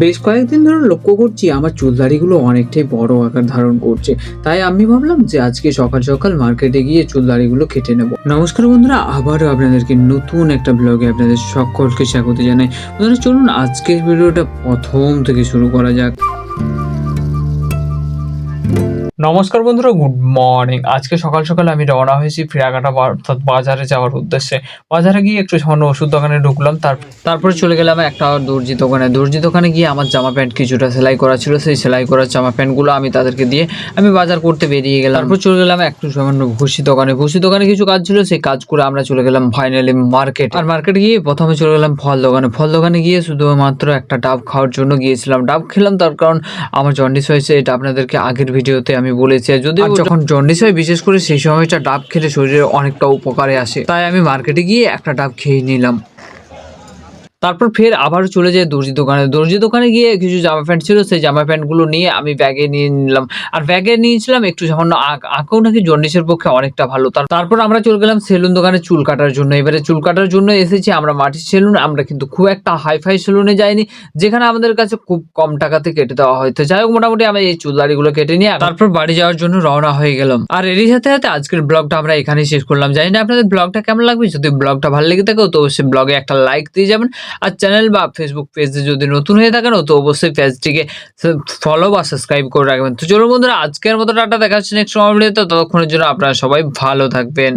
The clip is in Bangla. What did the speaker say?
বেশ কয়েকদিন ধরে লক্ষ্য করছি আমার চুলদাড়িগুলো অনেকটাই বড় আকার ধারণ করছে। তাই আমি ভাবলাম যে আজকে সকাল সকাল মার্কেটে গিয়ে চুলদাড়িগুলো কেটে নেব। নমস্কার বন্ধুরা, আবারও আপনাদেরকে নতুন একটা ব্লগে আপনাদের সকলকে স্বাগত জানাই। বন্ধুরা চলুন আজকের ভিডিওটা প্রথম থেকে শুরু করা যাক। নমস্কার বন্ধুরা, গুড মর্নিং। আজকে সকাল সকাল আমি রওনা হয়েছি ফিরাঘাটা অর্থাৎ বাজারে যাওয়ার উদ্দেশ্যে। বাজারে গিয়ে একটু সামান্য ওষুধ দোকানে ঢুকলাম, তারপরে চলে গেলাম একটা দর্জি দোকানে গিয়ে আমার জামা প্যান্ট কিছুটা সেলাই করা ছিল, সেই সেলাই করা জামা প্যান্টগুলো আমি তাদেরকে দিয়ে আমি বাজার করতে বেরিয়ে গেলাম। তারপর চলে গেলাম একটু সামান্য ভুসি দোকানে কিছু কাজ ছিল, সেই কাজ করে আমরা চলে গেলাম ফাইনালি মার্কেট। আর মার্কেট গিয়ে প্রথমে চলে গেলাম ফল দোকানে গিয়ে শুধুমাত্র একটা ডাব খাওয়ার জন্য গিয়েছিলাম। ডাব খেলাম তার কারণ আমার জন্ডিস হয়েছে, এটা আপনাদেরকে আগের ভিডিওতে আমি বলেছি। যদি যখন জন্ডিস হয় বিশেষ করে সেই সময়টা ডাব খেলে শরীরে অনেকটা উপকারে আসে, তাই আমি মার্কেটে গিয়ে একটা ডাব খেয়ে নিলাম। তারপর ফের আবার চলে যায় দর্জি দোকানে গিয়ে কিছু জামা প্যান্ট ছিল, সেই জামা প্যান্টগুলো নিয়ে আমি ব্যাগে নিয়ে নিলাম। আর ব্যাগে নিয়েছিলাম একটু সামান্য আঁকও নাকি জন্ডিসের পক্ষে অনেকটা ভালো। তারপর আমরা চলে গেলাম সেলুন দোকানে চুল কাটার জন্য। এবারে চুল কাটার জন্য এসেছি আমরা মাটির সেলুন। আমরা কিন্তু খুব একটা হাইফাই সেলুনে যাইনি, যেখানে আমাদের কাছে খুব কম টাকাতে কেটে দেওয়া হয়। তো যাই হোক, মোটামুটি আমি এই চুল দাড়িগুলো কেটে নিয়ে তারপর বাড়ি যাওয়ার জন্য রওনা হয়ে গেলাম। আর এরই সাথে সাথে আজকের ব্লগটা আমরা এখানেই শেষ করলাম। জানি না আপনাদের ব্লগটা কেমন লাগবে। যদি ব্লগটা ভালো লেগে থাকে তো অবশ্যই ব্লগে একটা লাইক দিয়ে যাবেন। আর চ্যানেল বা ফেসবুক পেজে যদি নতুন হয়ে থাকেন তো অবশ্যই পেজটিকে ফলো বা সাবস্ক্রাইব করে রাখবেন। তো চলুন বন্ধুরা, আজকের মতো টাটা, দেখা হচ্ছে নেক্সট ভিডিওতে। ততক্ষণের জন্য আপনারা সবাই ভালো থাকবেন।